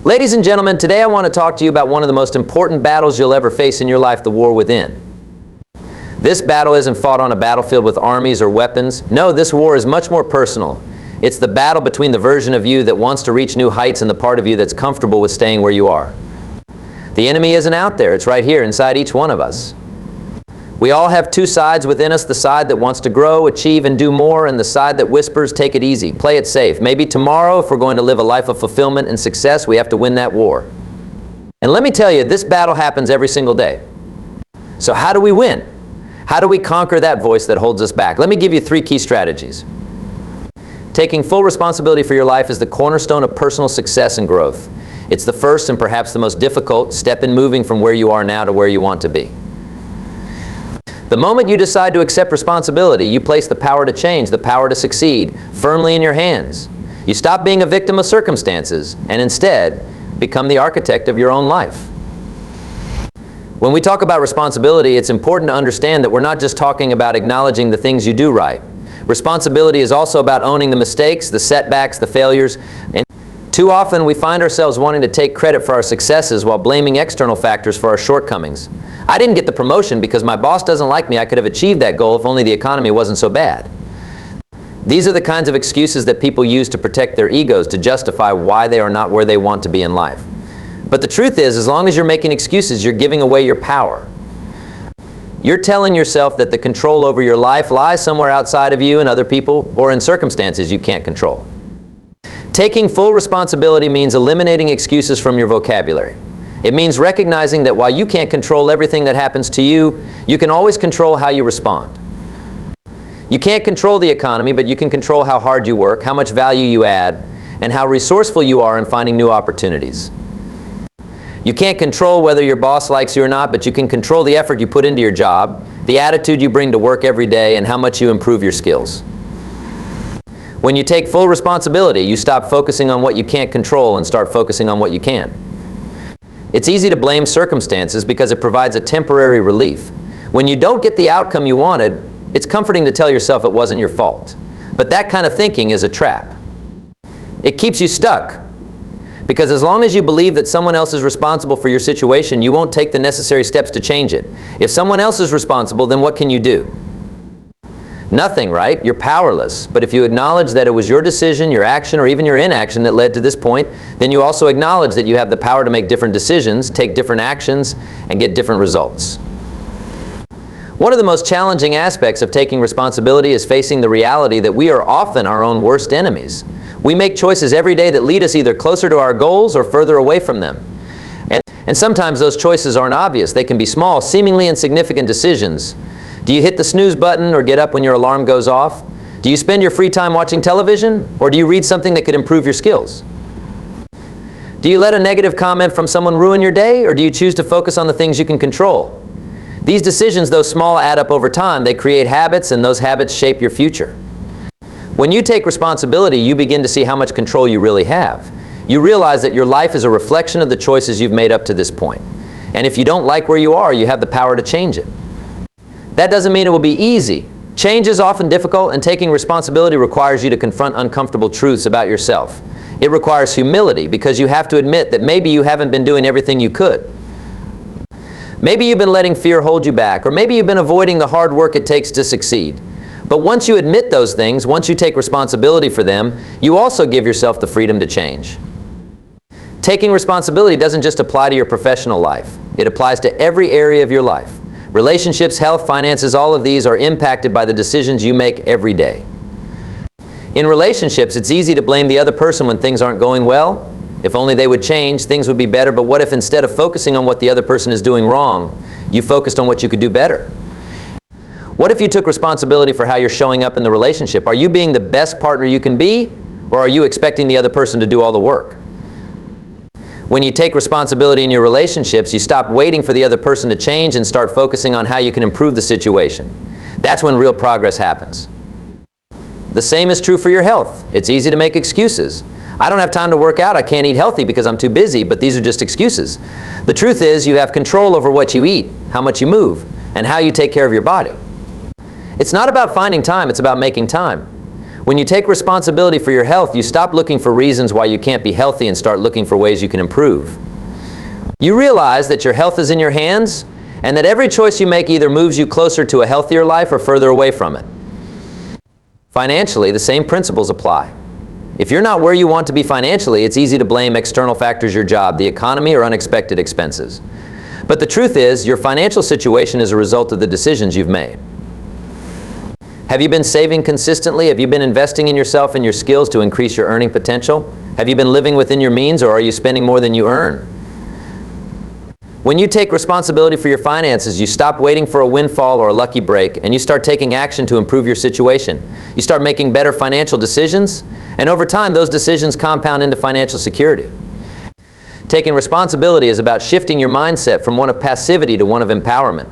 Ladies and gentlemen, today I want to talk to you about one of the most important battles you'll ever face in your life, the war within. This battle isn't fought on a battlefield with armies or weapons. No, this war is much more personal. It's the battle between the version of you that wants to reach new heights and the part of you that's comfortable with staying where you are. The enemy isn't out there, it's right here inside each one of us. We all have two sides within us, the side that wants to grow, achieve, and do more, and the side that whispers, take it easy, play it safe. Maybe tomorrow, if we're going to live a life of fulfillment and success, we have to win that war. And let me tell you, this battle happens every single day. So how do we win? How do we conquer that voice that holds us back? Let me give you 3 key strategies. Taking full responsibility for your life is the cornerstone of personal success and growth. It's the first and perhaps the most difficult step in moving from where you are now to where you want to be. The moment you decide to accept responsibility, you place the power to change, the power to succeed, firmly in your hands. You stop being a victim of circumstances and instead become the architect of your own life. When we talk about responsibility, it's important to understand that we're not just talking about acknowledging the things you do right. Responsibility is also about owning the mistakes, the setbacks, the failures. And too often we find ourselves wanting to take credit for our successes while blaming external factors for our shortcomings. I didn't get the promotion because my boss doesn't like me. I could have achieved that goal if only the economy wasn't so bad. These are the kinds of excuses that people use to protect their egos, to justify why they are not where they want to be in life. But the truth is, as long as you're making excuses, you're giving away your power. You're telling yourself that the control over your life lies somewhere outside of you and other people, or in circumstances you can't control. Taking full responsibility means eliminating excuses from your vocabulary. It means recognizing that while you can't control everything that happens to you, you can always control how you respond. You can't control the economy, but you can control how hard you work, how much value you add, and how resourceful you are in finding new opportunities. You can't control whether your boss likes you or not, but you can control the effort you put into your job, the attitude you bring to work every day, and how much you improve your skills. When you take full responsibility, you stop focusing on what you can't control and start focusing on what you can. It's easy to blame circumstances because it provides a temporary relief. When you don't get the outcome you wanted, it's comforting to tell yourself it wasn't your fault. But that kind of thinking is a trap. It keeps you stuck. Because as long as you believe that someone else is responsible for your situation, you won't take the necessary steps to change it. If someone else is responsible, then what can you do? Nothing, right? You're powerless. But if you acknowledge that it was your decision, your action, or even your inaction that led to this point, then you also acknowledge that you have the power to make different decisions, take different actions, and get different results. One of the most challenging aspects of taking responsibility is facing the reality that we are often our own worst enemies. We make choices every day that lead us either closer to our goals or further away from them. And sometimes those choices aren't obvious. They can be small, seemingly insignificant decisions. Do you hit the snooze button or get up when your alarm goes off? Do you spend your free time watching television, or do you read something that could improve your skills? Do you let a negative comment from someone ruin your day, or do you choose to focus on the things you can control? These decisions, though small, add up over time. They create habits, and those habits shape your future. When you take responsibility, you begin to see how much control you really have. You realize that your life is a reflection of the choices you've made up to this point. And if you don't like where you are, you have the power to change it. That doesn't mean it will be easy. Change is often difficult, and taking responsibility requires you to confront uncomfortable truths about yourself. It requires humility because you have to admit that maybe you haven't been doing everything you could. Maybe you've been letting fear hold you back, or maybe you've been avoiding the hard work it takes to succeed. But once you admit those things, once you take responsibility for them, you also give yourself the freedom to change. Taking responsibility doesn't just apply to your professional life. It applies to every area of your life. Relationships, health, finances, all of these are impacted by the decisions you make every day. In relationships, it's easy to blame the other person when things aren't going well. If only they would change, things would be better. But what if instead of focusing on what the other person is doing wrong, you focused on what you could do better? What if you took responsibility for how you're showing up in the relationship? Are you being the best partner you can be, or are you expecting the other person to do all the work? When you take responsibility in your relationships, you stop waiting for the other person to change and start focusing on how you can improve the situation. That's when real progress happens. The same is true for your health. It's easy to make excuses. I don't have time to work out, I can't eat healthy because I'm too busy, but these are just excuses. The truth is you have control over what you eat, how much you move, and how you take care of your body. It's not about finding time, it's about making time. When you take responsibility for your health, you stop looking for reasons why you can't be healthy and start looking for ways you can improve. You realize that your health is in your hands and that every choice you make either moves you closer to a healthier life or further away from it. Financially, the same principles apply. If you're not where you want to be financially, it's easy to blame external factors, your job, the economy, or unexpected expenses. But the truth is, your financial situation is a result of the decisions you've made. Have you been saving consistently? Have you been investing in yourself and your skills to increase your earning potential? Have you been living within your means, or are you spending more than you earn? When you take responsibility for your finances, you stop waiting for a windfall or a lucky break, and you start taking action to improve your situation. You start making better financial decisions, and over time, those decisions compound into financial security. Taking responsibility is about shifting your mindset from one of passivity to one of empowerment.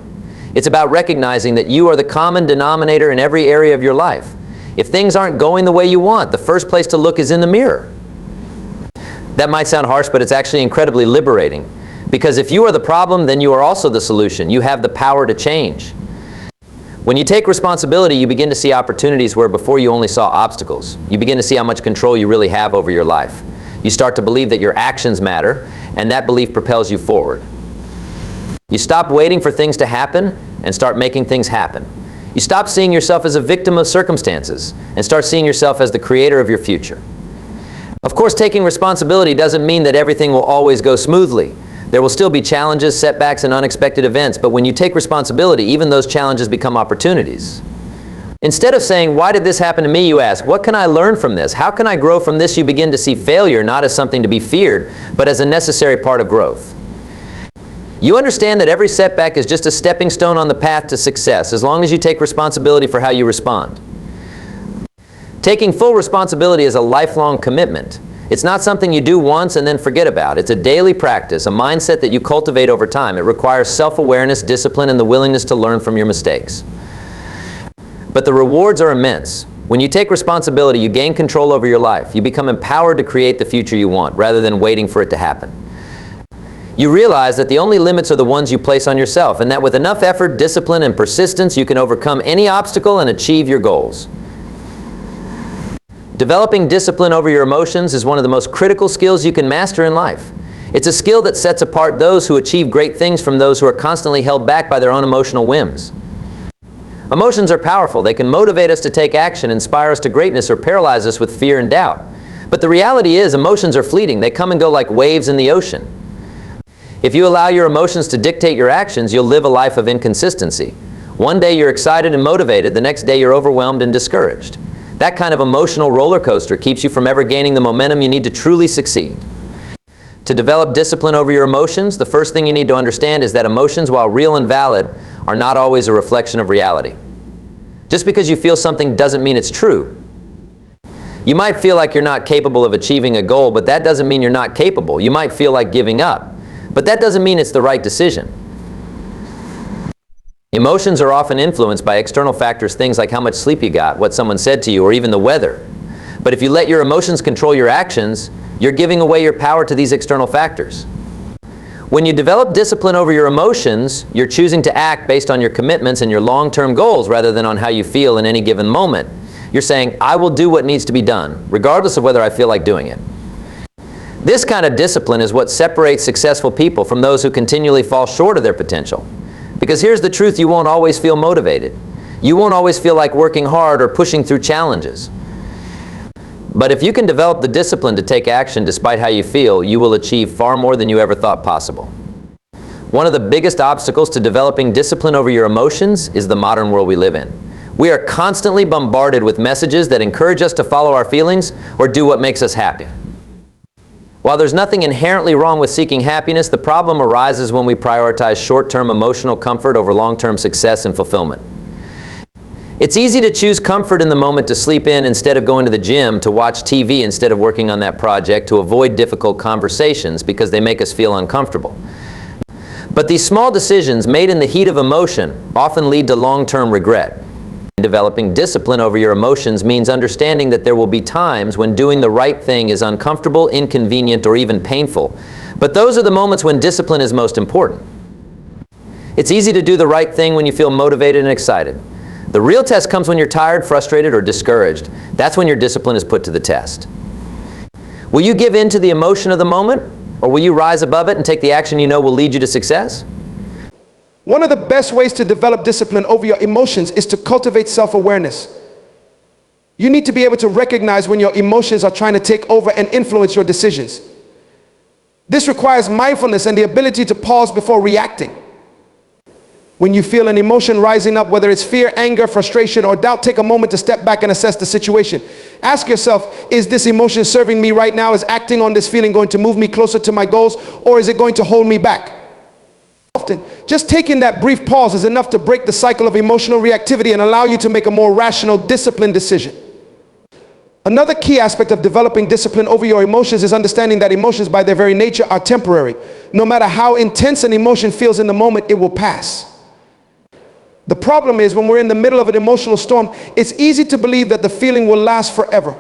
It's about recognizing that you are the common denominator in every area of your life. If things aren't going the way you want, the first place to look is in the mirror. That might sound harsh, but it's actually incredibly liberating. Because if you are the problem, then you are also the solution. You have the power to change. When you take responsibility, you begin to see opportunities where before you only saw obstacles. You begin to see how much control you really have over your life. You start to believe that your actions matter, and that belief propels you forward. You stop waiting for things to happen and start making things happen. You stop seeing yourself as a victim of circumstances and start seeing yourself as the creator of your future. Of course, taking responsibility doesn't mean that everything will always go smoothly. There will still be challenges, setbacks, and unexpected events, but when you take responsibility, even those challenges become opportunities. Instead of saying, "Why did this happen to me?" you ask, "What can I learn from this? How can I grow from this?" You begin to see failure not as something to be feared, but as a necessary part of growth. You understand that every setback is just a stepping stone on the path to success, as long as you take responsibility for how you respond. Taking full responsibility is a lifelong commitment. It's not something you do once and then forget about. It's a daily practice, a mindset that you cultivate over time. It requires self-awareness, discipline, and the willingness to learn from your mistakes. But the rewards are immense. When you take responsibility, you gain control over your life. You become empowered to create the future you want, rather than waiting for it to happen. You realize that the only limits are the ones you place on yourself, and that with enough effort, discipline, and persistence, you can overcome any obstacle and achieve your goals. Developing discipline over your emotions is one of the most critical skills you can master in life. It's a skill that sets apart those who achieve great things from those who are constantly held back by their own emotional whims. Emotions are powerful. They can motivate us to take action, inspire us to greatness, or paralyze us with fear and doubt. But the reality is, emotions are fleeting. They come and go like waves in the ocean. If you allow your emotions to dictate your actions, you'll live a life of inconsistency. One day you're excited and motivated, the next day you're overwhelmed and discouraged. That kind of emotional roller coaster keeps you from ever gaining the momentum you need to truly succeed. To develop discipline over your emotions, the first thing you need to understand is that emotions, while real and valid, are not always a reflection of reality. Just because you feel something doesn't mean it's true. You might feel like you're not capable of achieving a goal, but that doesn't mean you're not capable. You might feel like giving up, but that doesn't mean it's the right decision. Emotions are often influenced by external factors, things like how much sleep you got, what someone said to you, or even the weather. But if you let your emotions control your actions, you're giving away your power to these external factors. When you develop discipline over your emotions, you're choosing to act based on your commitments and your long-term goals rather than on how you feel in any given moment. You're saying, "I will do what needs to be done, regardless of whether I feel like doing it." This kind of discipline is what separates successful people from those who continually fall short of their potential. Because here's the truth, you won't always feel motivated. You won't always feel like working hard or pushing through challenges. But if you can develop the discipline to take action despite how you feel, you will achieve far more than you ever thought possible. One of the biggest obstacles to developing discipline over your emotions is the modern world we live in. We are constantly bombarded with messages that encourage us to follow our feelings or do what makes us happy. While there's nothing inherently wrong with seeking happiness, the problem arises when we prioritize short-term emotional comfort over long-term success and fulfillment. It's easy to choose comfort in the moment, to sleep in instead of going to the gym, to watch TV instead of working on that project, to avoid difficult conversations because they make us feel uncomfortable. But these small decisions made in the heat of emotion often lead to long-term regret. Developing discipline over your emotions means understanding that there will be times when doing the right thing is uncomfortable, inconvenient, or even painful. But those are the moments when discipline is most important. It's easy to do the right thing when you feel motivated and excited. The real test comes when you're tired, frustrated, or discouraged. That's when your discipline is put to the test. Will you give in to the emotion of the moment, or will you rise above it and take the action you know will lead you to success? One of the best ways to develop discipline over your emotions is to cultivate self-awareness. You need to be able to recognize when your emotions are trying to take over and influence your decisions. This requires mindfulness and the ability to pause before reacting. When you feel an emotion rising up, whether it's fear, anger, frustration, or doubt, take a moment to step back and assess the situation. Ask yourself, is this emotion serving me right now? Is acting on this feeling going to move me closer to my goals, or is it going to hold me back? Often, just taking that brief pause is enough to break the cycle of emotional reactivity and allow you to make a more rational, disciplined decision. Another key aspect of developing discipline over your emotions is understanding that emotions by their very nature are temporary. No matter how intense an emotion feels in the moment, it will pass. The problem is when we're in the middle of an emotional storm, it's easy to believe that the feeling will last forever.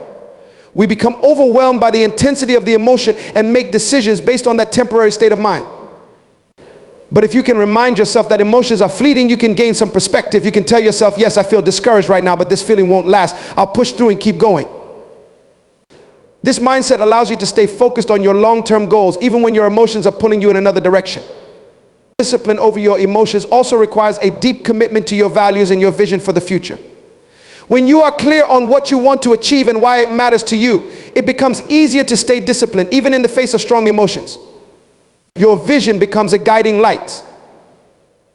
We become overwhelmed by the intensity of the emotion and make decisions based on that temporary state of mind. But if you can remind yourself that emotions are fleeting, you can gain some perspective. You can tell yourself, yes, I feel discouraged right now, but this feeling won't last. I'll push through and keep going. This mindset allows you to stay focused on your long-term goals, even when your emotions are pulling you in another direction. Discipline over your emotions also requires a deep commitment to your values and your vision for the future. When you are clear on what you want to achieve and why it matters to you, it becomes easier to stay disciplined, even in the face of strong emotions. Your vision becomes a guiding light,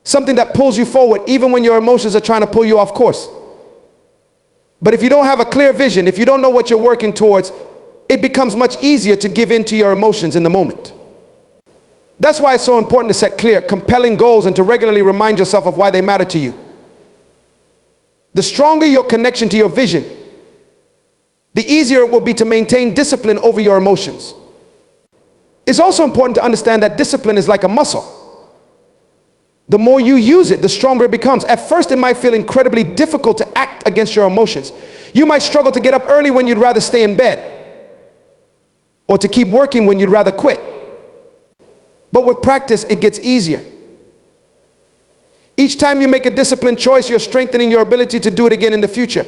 something that pulls you forward, even when your emotions are trying to pull you off course. But if you don't have a clear vision, if you don't know what you're working towards, it becomes much easier to give in to your emotions in the moment. That's why it's so important to set clear, compelling goals and to regularly remind yourself of why they matter to you. The stronger your connection to your vision, the easier it will be to maintain discipline over your emotions. It's also important to understand that discipline is like a muscle. The more you use it, the stronger it becomes. At first, it might feel incredibly difficult to act against your emotions. You might struggle to get up early when you'd rather stay in bed, or to keep working when you'd rather quit. But with practice, it gets easier. Each time you make a disciplined choice, you're strengthening your ability to do it again in the future.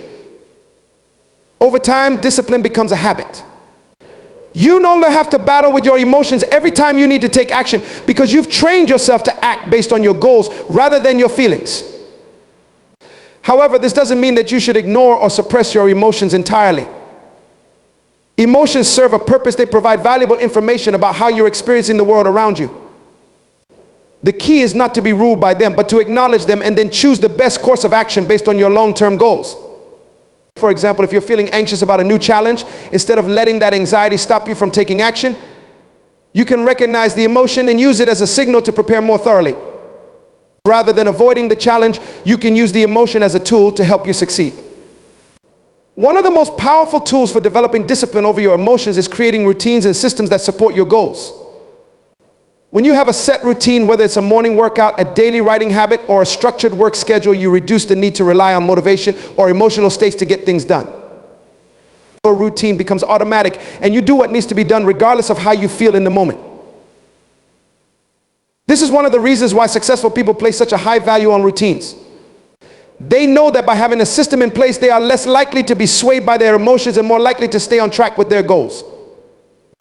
Over time, discipline becomes a habit. You no longer have to battle with your emotions every time you need to take action, because you've trained yourself to act based on your goals rather than your feelings. However, this doesn't mean that you should ignore or suppress your emotions entirely. Emotions serve a purpose. They provide valuable information about how you're experiencing the world around you. The key is not to be ruled by them, but to acknowledge them and then choose the best course of action based on your long-term goals. For example, if you're feeling anxious about a new challenge, instead of letting that anxiety stop you from taking action, you can recognize the emotion and use it as a signal to prepare more thoroughly. Rather than avoiding the challenge, you can use the emotion as a tool to help you succeed. One of the most powerful tools for developing discipline over your emotions is creating routines and systems that support your goals. When you have a set routine, whether it's a morning workout, a daily writing habit, or a structured work schedule, you reduce the need to rely on motivation or emotional states to get things done. Your routine becomes automatic, and you do what needs to be done regardless of how you feel in the moment. This is one of the reasons why successful people place such a high value on routines. They know that by having a system in place, they are less likely to be swayed by their emotions and more likely to stay on track with their goals.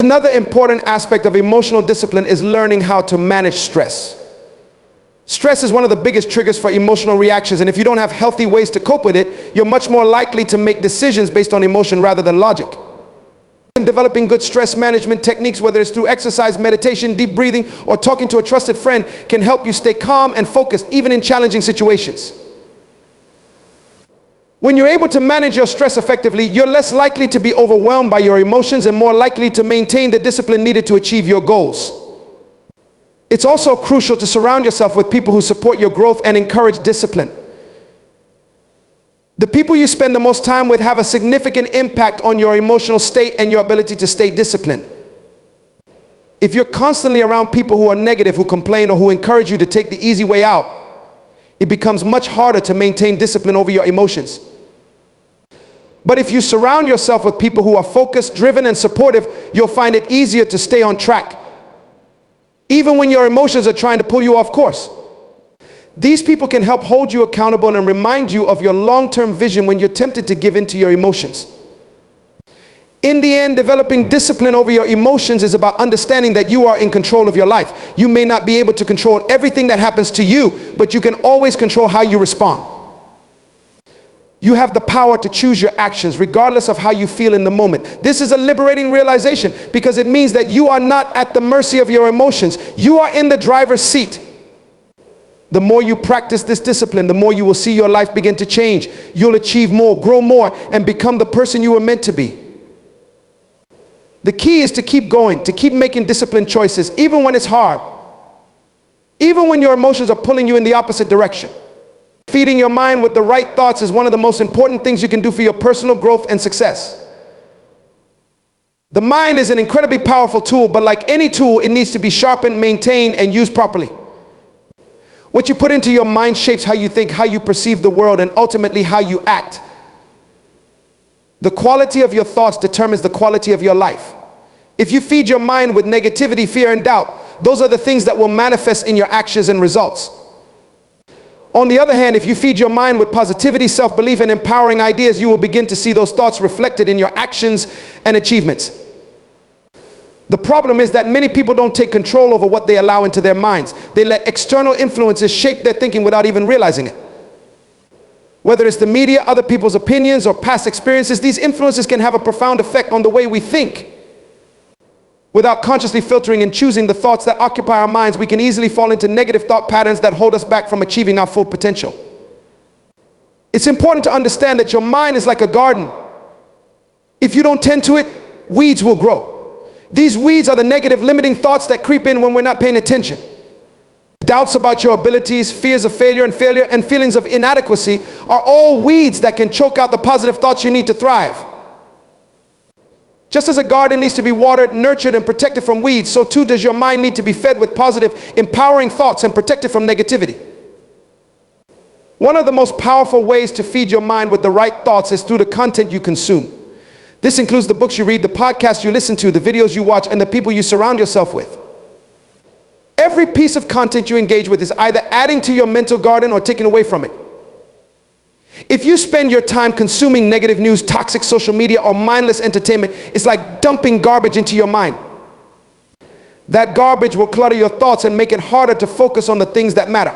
Another important aspect of emotional discipline is learning how to manage stress. Stress is one of the biggest triggers for emotional reactions, and if you don't have healthy ways to cope with it, you're much more likely to make decisions based on emotion rather than logic. Developing good stress management techniques, whether it's through exercise, meditation, deep breathing, or talking to a trusted friend, can help you stay calm and focused even in challenging situations. When you're able to manage your stress effectively, you're less likely to be overwhelmed by your emotions and more likely to maintain the discipline needed to achieve your goals. It's also crucial to surround yourself with people who support your growth and encourage discipline. The people you spend the most time with have a significant impact on your emotional state and your ability to stay disciplined. If you're constantly around people who are negative, who complain, or who encourage you to take the easy way out, it becomes much harder to maintain discipline over your emotions. But if you surround yourself with people who are focused, driven, and supportive, you'll find it easier to stay on track, even when your emotions are trying to pull you off course. These people can help hold you accountable and remind you of your long-term vision when you're tempted to give in to your emotions. In the end, developing discipline over your emotions is about understanding that you are in control of your life. You may not be able to control everything that happens to you, but you can always control how you respond. You have the power to choose your actions regardless of how you feel in the moment. This is a liberating realization because it means that you are not at the mercy of your emotions. You are in the driver's seat. The more you practice this discipline, the more you will see your life begin to change. You'll achieve more, grow more, and become the person you were meant to be. The key is to keep going, to keep making disciplined choices, even when it's hard. Even when your emotions are pulling you in the opposite direction. Feeding your mind with the right thoughts is one of the most important things you can do for your personal growth and success. The mind is an incredibly powerful tool, but like any tool, it needs to be sharpened, maintained, and used properly. What you put into your mind shapes how you think, how you perceive the world, and ultimately how you act. The quality of your thoughts determines the quality of your life. If you feed your mind with negativity, fear, and doubt, those are the things that will manifest in your actions and results. On the other hand, if you feed your mind with positivity, self-belief, and empowering ideas, you will begin to see those thoughts reflected in your actions and achievements. The problem is that many people don't take control over what they allow into their minds. They let external influences shape their thinking without even realizing it. Whether it's the media, other people's opinions, or past experiences, these influences can have a profound effect on the way we think. Without consciously filtering and choosing the thoughts that occupy our minds, we can easily fall into negative thought patterns that hold us back from achieving our full potential. It's important to understand that your mind is like a garden. If you don't tend to it, weeds will grow. These weeds are the negative limiting thoughts that creep in when we're not paying attention. Doubts about your abilities, fears of failure, and feelings of inadequacy are all weeds that can choke out the positive thoughts you need to thrive. Just as a garden needs to be watered, nurtured, and protected from weeds, so too does your mind need to be fed with positive, empowering thoughts and protected from negativity. One of the most powerful ways to feed your mind with the right thoughts is through the content you consume. This includes the books you read, the podcasts you listen to, the videos you watch, and the people you surround yourself with. Every piece of content you engage with is either adding to your mental garden or taking away from it. If you spend your time consuming negative news, toxic social media, or mindless entertainment, it's like dumping garbage into your mind. That garbage will clutter your thoughts and make it harder to focus on the things that matter.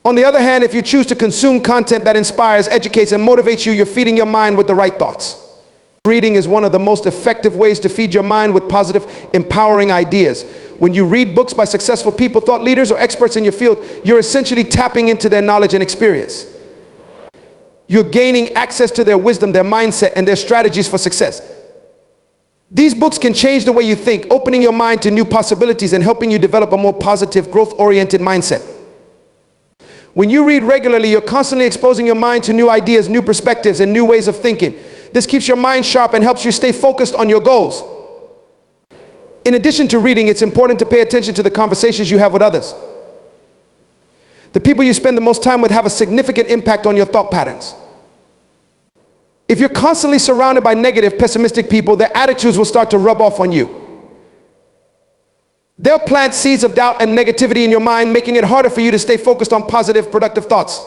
On the other hand, if you choose to consume content that inspires, educates, and motivates you, you're feeding your mind with the right thoughts. Reading is one of the most effective ways to feed your mind with positive, empowering ideas. When you read books by successful people, thought leaders, or experts in your field, you're essentially tapping into their knowledge and experience. You're gaining access to their wisdom, their mindset, and their strategies for success. These books can change the way you think, opening your mind to new possibilities and helping you develop a more positive, growth-oriented mindset. When you read regularly, you're constantly exposing your mind to new ideas, new perspectives, and new ways of thinking. This keeps your mind sharp and helps you stay focused on your goals. In addition to reading, it's important to pay attention to the conversations you have with others. The people you spend the most time with have a significant impact on your thought patterns. If you're constantly surrounded by negative, pessimistic people, their attitudes will start to rub off on you. They'll plant seeds of doubt and negativity in your mind, making it harder for you to stay focused on positive, productive thoughts.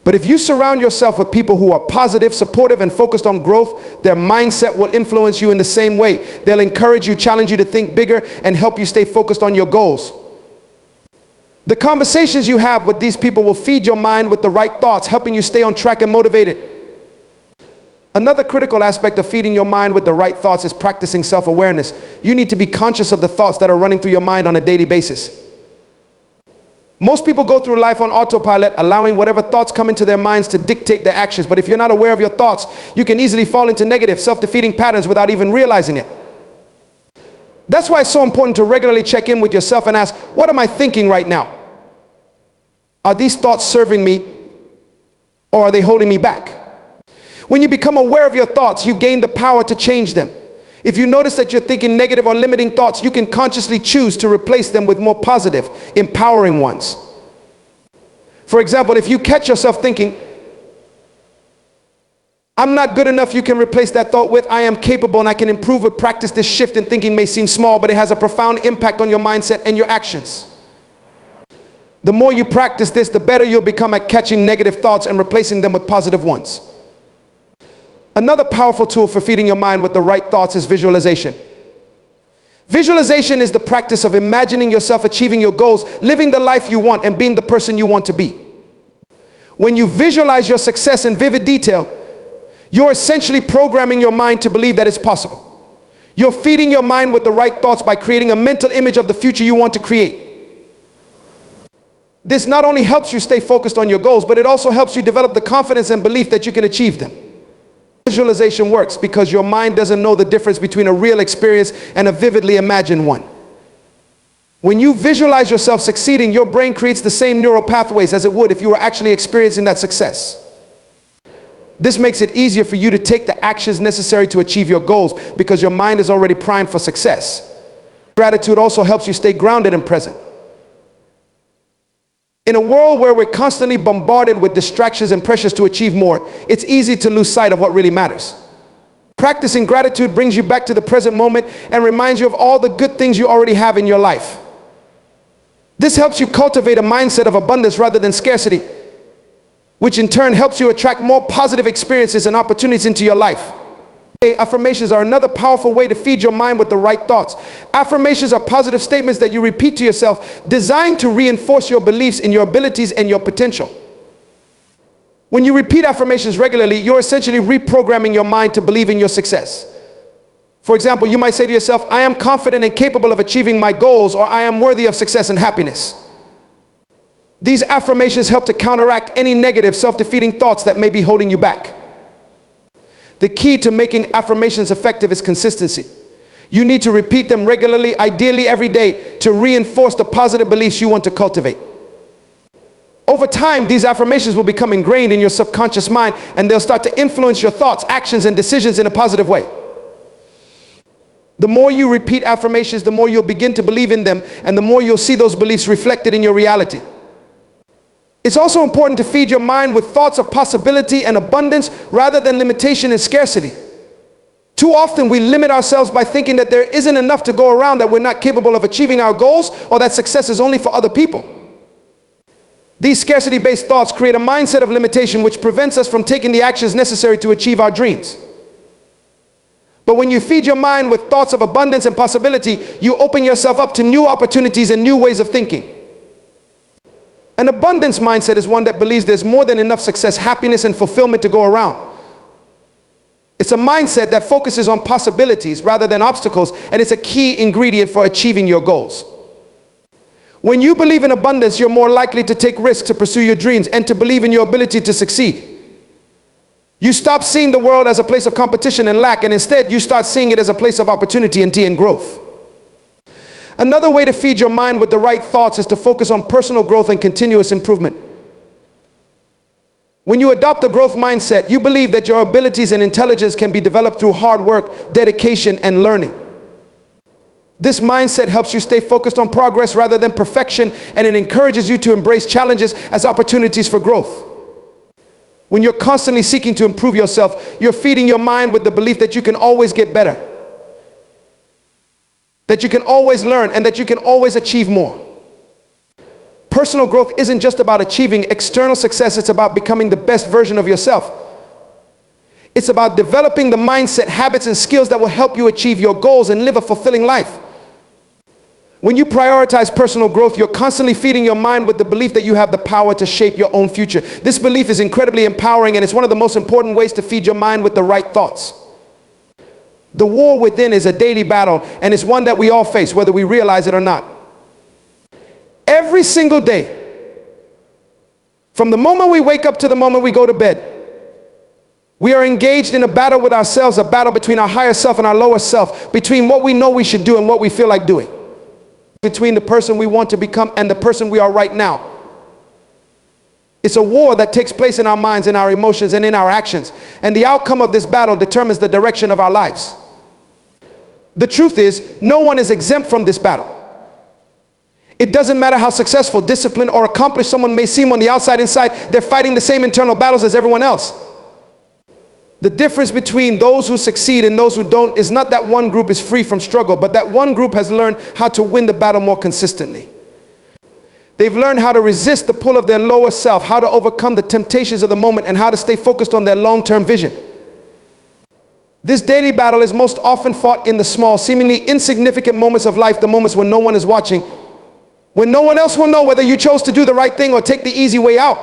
But if you surround yourself with people who are positive, supportive, and focused on growth, their mindset will influence you in the same way. They'll encourage you, challenge you to think bigger, and help you stay focused on your goals. The conversations you have with these people will feed your mind with the right thoughts, helping you stay on track and motivated. Another critical aspect of feeding your mind with the right thoughts is practicing self-awareness. You need to be conscious of the thoughts that are running through your mind on a daily basis. Most people go through life on autopilot, allowing whatever thoughts come into their minds to dictate their actions. But if you're not aware of your thoughts, you can easily fall into negative, self-defeating patterns without even realizing it. That's why it's so important to regularly check in with yourself and ask, what am I thinking right now? Are these thoughts serving me, or are they holding me back? When you become aware of your thoughts, you gain the power to change them. If you notice that you're thinking negative or limiting thoughts, you can consciously choose to replace them with more positive, empowering ones. For example, if you catch yourself thinking, I'm not good enough, you can replace that thought with, I am capable and I can improve with practice. This shift in thinking may seem small, but it has a profound impact on your mindset and your actions. The more you practice this, the better you'll become at catching negative thoughts and replacing them with positive ones. Another powerful tool for feeding your mind with the right thoughts is visualization. Visualization is the practice of imagining yourself achieving your goals, living the life you want, and being the person you want to be. When you visualize your success in vivid detail, you're essentially programming your mind to believe that it's possible. You're feeding your mind with the right thoughts by creating a mental image of the future you want to create. This not only helps you stay focused on your goals, but it also helps you develop the confidence and belief that you can achieve them. Visualization works because your mind doesn't know the difference between a real experience and a vividly imagined one. When you visualize yourself succeeding, your brain creates the same neural pathways as it would if you were actually experiencing that success. This makes it easier for you to take the actions necessary to achieve your goals because your mind is already primed for success. Gratitude also helps you stay grounded and present. In a world where we're constantly bombarded with distractions and pressures to achieve more, it's easy to lose sight of what really matters. Practicing gratitude brings you back to the present moment and reminds you of all the good things you already have in your life. This helps you cultivate a mindset of abundance rather than scarcity, which in turn helps you attract more positive experiences and opportunities into your life. Affirmations are another powerful way to feed your mind with the right thoughts. Affirmations are positive statements that you repeat to yourself, designed to reinforce your beliefs in your abilities and your potential. When you repeat affirmations regularly, you're essentially reprogramming your mind to believe in your success. For example, you might say to yourself, I am confident and capable of achieving my goals, or I am worthy of success and happiness. These affirmations help to counteract any negative, self-defeating thoughts that may be holding you back. The key to making affirmations effective is consistency. You need to repeat them regularly, ideally every day, to reinforce the positive beliefs you want to cultivate. Over time, these affirmations will become ingrained in your subconscious mind, and they'll start to influence your thoughts, actions, and decisions in a positive way. The more you repeat affirmations, the more you'll begin to believe in them, and the more you'll see those beliefs reflected in your reality. It's also important to feed your mind with thoughts of possibility and abundance rather than limitation and scarcity. Too often we limit ourselves by thinking that there isn't enough to go around, that we're not capable of achieving our goals, or that success is only for other people. These scarcity-based thoughts create a mindset of limitation which prevents us from taking the actions necessary to achieve our dreams. But when you feed your mind with thoughts of abundance and possibility, you open yourself up to new opportunities and new ways of thinking. An abundance mindset is one that believes there's more than enough success, happiness, and fulfillment to go around. It's a mindset that focuses on possibilities rather than obstacles, and it's a key ingredient for achieving your goals. When you believe in abundance, you're more likely to take risks to pursue your dreams and to believe in your ability to succeed. You stop seeing the world as a place of competition and lack, and instead you start seeing it as a place of opportunity and growth. Another way to feed your mind with the right thoughts is to focus on personal growth and continuous improvement. When you adopt a growth mindset, you believe that your abilities and intelligence can be developed through hard work, dedication, and learning. This mindset helps you stay focused on progress rather than perfection, and it encourages you to embrace challenges as opportunities for growth. When you're constantly seeking to improve yourself, you're feeding your mind with the belief that you can always get better, that you can always learn, and that you can always achieve more. Personal growth isn't just about achieving external success, it's about becoming the best version of yourself. It's about developing the mindset, habits, and skills that will help you achieve your goals and live a fulfilling life. When you prioritize personal growth, you're constantly feeding your mind with the belief that you have the power to shape your own future. This belief is incredibly empowering, and it's one of the most important ways to feed your mind with the right thoughts. The war within is a daily battle, and it's one that we all face, whether we realize it or not. Every single day, from the moment we wake up to the moment we go to bed, we are engaged in a battle with ourselves, a battle between our higher self and our lower self, between what we know we should do and what we feel like doing, between the person we want to become and the person we are right now. It's a war that takes place in our minds, in our emotions, and in our actions, and the outcome of this battle determines the direction of our lives. The truth is, no one is exempt from this battle. It doesn't matter how successful, disciplined, or accomplished someone may seem on the outside, inside, they're fighting the same internal battles as everyone else. The difference between those who succeed and those who don't is not that one group is free from struggle, but that one group has learned how to win the battle more consistently. They've learned how to resist the pull of their lower self, how to overcome the temptations of the moment, and how to stay focused on their long-term vision. This daily battle is most often fought in the small, seemingly insignificant moments of life, the moments when no one is watching, when no one else will know whether you chose to do the right thing or take the easy way out.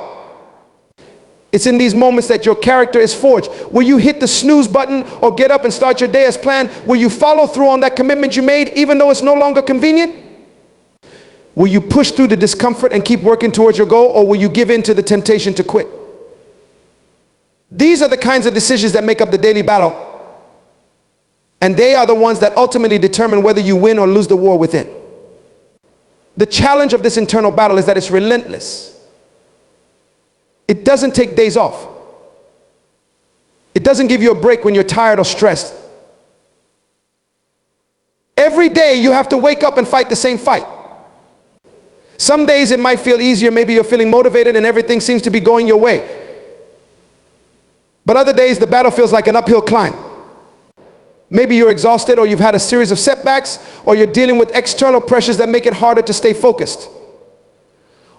It's in these moments that your character is forged. Will you hit the snooze button or get up and start your day as planned? Will you follow through on that commitment you made even though it's no longer convenient? Will you push through the discomfort and keep working towards your goal, or will you give in to the temptation to quit? These are the kinds of decisions that make up the daily battle. And they are the ones that ultimately determine whether you win or lose the war within. The challenge of this internal battle is that it's relentless. It doesn't take days off. It doesn't give you a break when you're tired or stressed. Every day you have to wake up and fight the same fight. Some days it might feel easier, maybe you're feeling motivated and everything seems to be going your way. But other days the battle feels like an uphill climb. Maybe you're exhausted, or you've had a series of setbacks, or you're dealing with external pressures that make it harder to stay focused.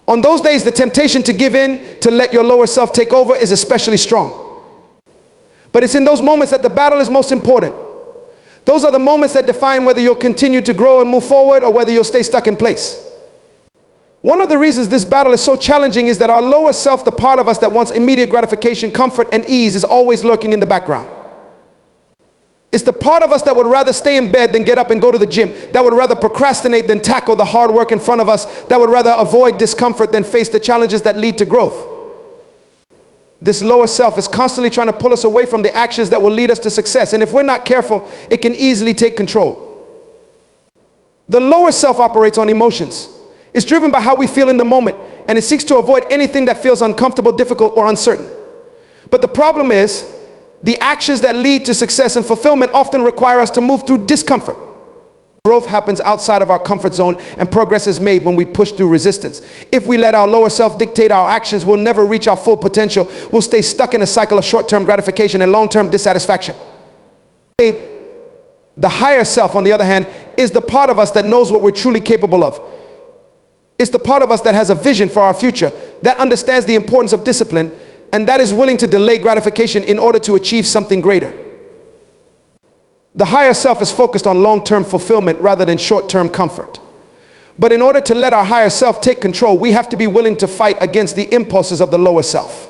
On those days, the temptation to give in, to let your lower self take over, is especially strong. But it's in those moments that the battle is most important. Those are the moments that define whether you'll continue to grow and move forward, or whether you'll stay stuck in place. One of the reasons this battle is so challenging is that our lower self, the part of us that wants immediate gratification, comfort, and ease, is always lurking in the background. It's the part of us that would rather stay in bed than get up and go to the gym, that would rather procrastinate than tackle the hard work in front of us, that would rather avoid discomfort than face the challenges that lead to growth. This lower self is constantly trying to pull us away from the actions that will lead us to success, and if we're not careful, it can easily take control. The lower self operates on emotions. It's driven by how we feel in the moment, and it seeks to avoid anything that feels uncomfortable, difficult, or uncertain. But the problem is, the actions that lead to success and fulfillment often require us to move through discomfort. Growth happens outside of our comfort zone, and progress is made when we push through resistance. If we let our lower self dictate our actions, we'll never reach our full potential. We'll stay stuck in a cycle of short-term gratification and long-term dissatisfaction. The higher self, on the other hand, is the part of us that knows what we're truly capable of. It's the part of us that has a vision for our future, that understands the importance of discipline, and that is willing to delay gratification in order to achieve something greater. The higher self is focused on long-term fulfillment rather than short-term comfort. But in order to let our higher self take control, we have to be willing to fight against the impulses of the lower self.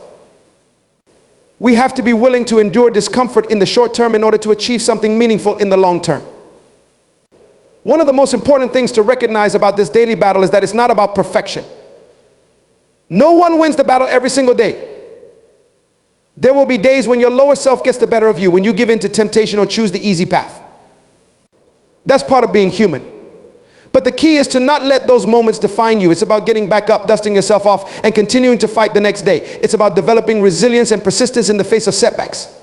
We have to be willing to endure discomfort in the short term in order to achieve something meaningful in the long term. One of the most important things to recognize about this daily battle is that it's not about perfection. No one wins the battle every single day. There will be days when your lower self gets the better of you, when you give in to temptation or choose the easy path. That's part of being human. But the key is to not let those moments define you. It's about getting back up, dusting yourself off, and continuing to fight the next day. It's about developing resilience and persistence in the face of setbacks.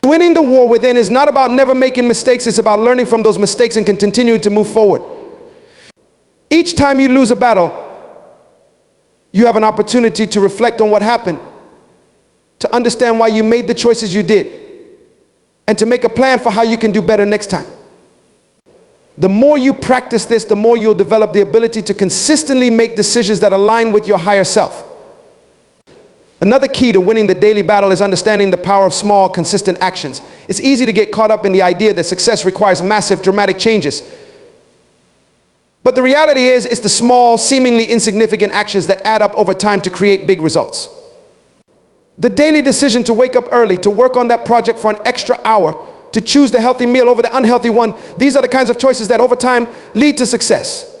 Winning the war within is not about never making mistakes. It's about learning from those mistakes and continuing to move forward. Each time you lose a battle, you have an opportunity to reflect on what happened, to understand why you made the choices you did, and to make a plan for how you can do better next time. The more you practice this, the more you'll develop the ability to consistently make decisions that align with your higher self. Another key to winning the daily battle is understanding the power of small, consistent actions. It's easy to get caught up in the idea that success requires massive, dramatic changes. But the reality is, it's the small, seemingly insignificant actions that add up over time to create big results. The daily decision to wake up early, to work on that project for an extra hour, to choose the healthy meal over the unhealthy one, these are the kinds of choices that over time lead to success.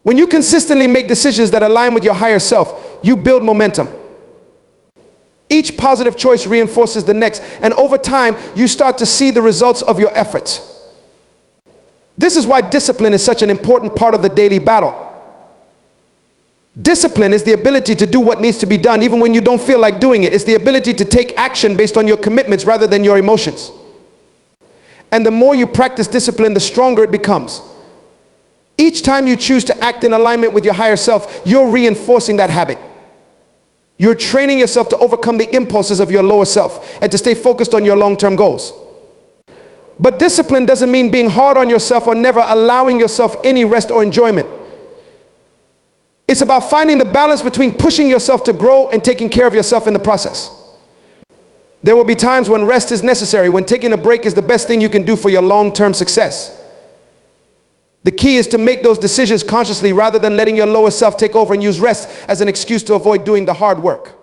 When you consistently make decisions that align with your higher self, you build momentum. Each positive choice reinforces the next, and over time, you start to see the results of your efforts. This is why discipline is such an important part of the daily battle. Discipline is the ability to do what needs to be done even when you don't feel like doing it. It's the ability to take action based on your commitments rather than your emotions. And the more you practice discipline, the stronger it becomes. Each time you choose to act in alignment with your higher self, you're reinforcing that habit. You're training yourself to overcome the impulses of your lower self and to stay focused on your long-term goals. But discipline doesn't mean being hard on yourself or never allowing yourself any rest or enjoyment. It's about finding the balance between pushing yourself to grow and taking care of yourself in the process. There will be times when rest is necessary, when taking a break is the best thing you can do for your long-term success. The key is to make those decisions consciously rather than letting your lower self take over and use rest as an excuse to avoid doing the hard work.